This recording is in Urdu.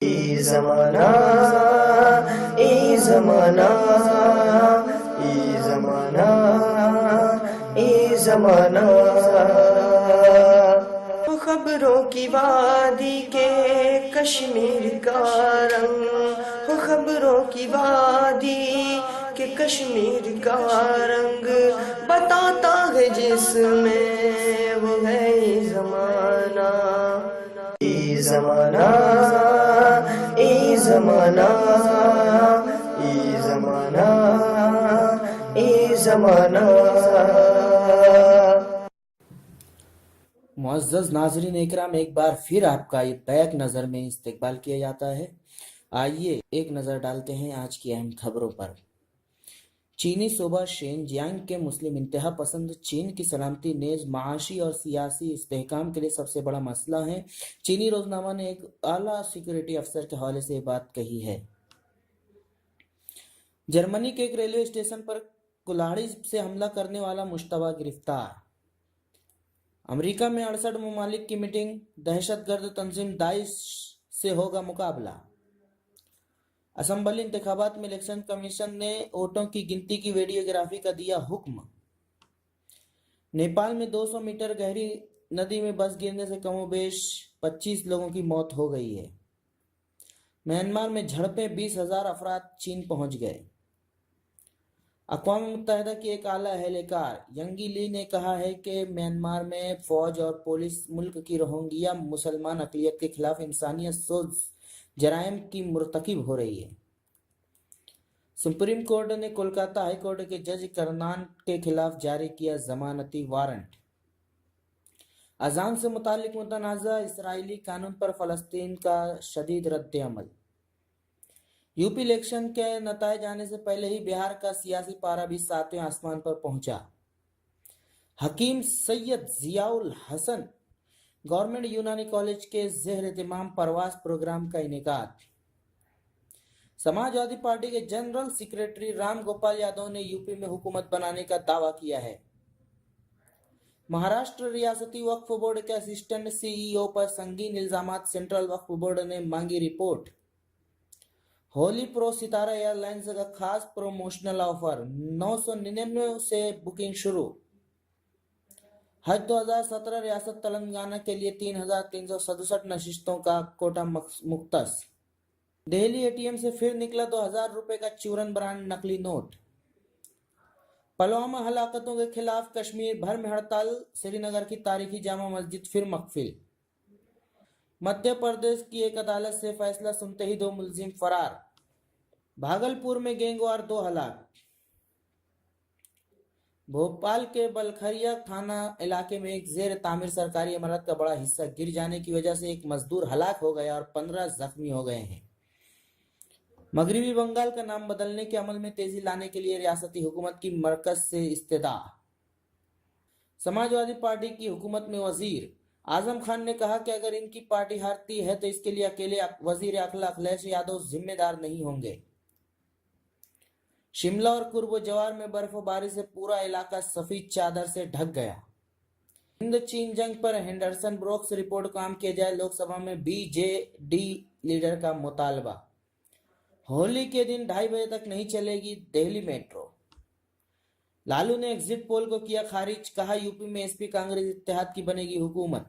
ای زمانہ ای زمانہ ای زمانہ ای زمانہ خبروں کی وادی کے کشمیر کا رنگ، خبروں کی وادی کے کشمیر کا رنگ بتاتا ہے جس میں وہ ہے ای زمانہ ای زمانہ ای زمانہ ای زمانہ ای زمانہ۔ معزز ناظرین اکرام، ایک بار پھر آپ کا بیک نظر میں استقبال کیا جاتا ہے۔ آئیے ایک نظر ڈالتے ہیں آج کی اہم خبروں پر۔ چینی صوبہ شینجیانگ کے مسلم انتہا پسند چین کی سلامتی نیز معاشی اور سیاسی استحکام کے لیے سب سے بڑا مسئلہ ہے۔ چینی روزنامہ نے ایک اعلیٰ سیکورٹی افسر کے حوالے سے یہ بات کہی ہے۔ جرمنی کے ایک ریلوے اسٹیشن پر کلاڑی سے حملہ کرنے والا مشتبہ گرفتار۔ امریکہ میں 68 ممالک کی میٹنگ، دہشت گرد تنظیم داعش سے ہوگا مقابلہ۔ اسمبلی انتخابات میں الیکشن کمیشن نے ووٹوں کی گنتی کی ویڈیوگرافی کا دیا حکم۔ نیپال میں 200 میٹر گہری ندی میں بس گرنے سے کم و بیش 25 لوگوں کی موت ہو گئی ہے۔ میانمار میں جھڑپیں، 20,000 افراد چین پہنچ گئے۔ اقوام متحدہ کی ایک اعلیٰ اہلکار ینگی لی نے کہا ہے کہ میانمار میں فوج اور پولیس ملک کی روہنگیا مسلمان اقلیت کے خلاف انسانیت سوز جرائم کی مرتکب ہو رہی ہے۔ سپریم کورٹ نے کولکاتہ ہائی کورٹ کے جج کرنان کے خلاف جاری کیا ضمانتی وارنٹ۔ اذان سے متعلق متنازع اسرائیلی قانون پر فلسطین کا شدید رد عمل۔ یو پی الیکشن کے نتائج آنے سے پہلے ہی بہار کا سیاسی پارا بھی 7ویں آسمان پر پہنچا۔ حکیم سید ضیاء الحسن گورنمنٹ یونانی کالج کے زیر اہتمام پرواز پروگرام کا انعقاد۔ سماجوادی پارٹی کے جنرل سیکریٹری رام گوپال یادو نے یو پی میں حکومت بنانے کا دعویٰ کیا ہے۔ مہاراشٹر ریاستی وقف بورڈ کے اسسٹنٹ سی ای او پر سنگین الزامات، سینٹرل وقف بورڈ نے مانگی رپورٹ۔ ہولی پرو ستارہ ایئر لائنز کا خاص پروموشنل آفر، 999 سے بکنگ شروع۔ حج 2017 ریاست تلنگانہ کے لیے 3,367 نشستوں کا کوٹا مختص۔ دہلی اے ٹی ایم سے پھر نکلا 2,000 روپے کا چورن برانڈ نقلی نوٹ۔ پلوامہ ہلاکتوں کے خلاف کشمیر بھر میں ہڑتال، سری نگر کی تاریخی جامع مسجد پھر مقفل۔ مدھیہ پردیش کی ایک عدالت سے فیصلہ سنتے ہی 2 ملزم فرار۔ بھاگلپور میں گینگوار 2 ہلاک۔ بھوپال کے بلکھریا تھانہ علاقے میں ایک زیر تعمیر سرکاری عمارت کا بڑا حصہ گر جانے کی وجہ سے ایک مزدور ہلاک ہو گیا اور 15 زخمی ہو گئے ہیں۔ مغربی بنگال کا نام بدلنے کے عمل میں تیزی لانے کے لیے ریاستی حکومت کی مرکز سے استدعا۔ سماجوادی پارٹی کی حکومت میں وزیر اعظم خان نے کہا کہ اگر ان کی پارٹی ہارتی ہے تو اس کے لیے اکیلے وزیر اخلاق اکھلیش یادو ذمہ دار نہیں ہوں گے۔ شملہ اور قرب و جوار میں برف و باری سے پورا علاقہ سفید چادر سے ڈھک گیا۔ ہند چین جنگ پر ہینڈرسن بروکس رپورٹ کو عام کیا جائے، لوک سبھا میں بی جے ڈی لیڈر کا مطالبہ۔ ہولی کے دن 2:30 بجے تک نہیں چلے گی دہلی میٹرو۔ لالو نے ایگزٹ پول کو کیا خارج، کہا یو پی میں ایس پی کانگریس اتحاد کی بنے گی حکومت۔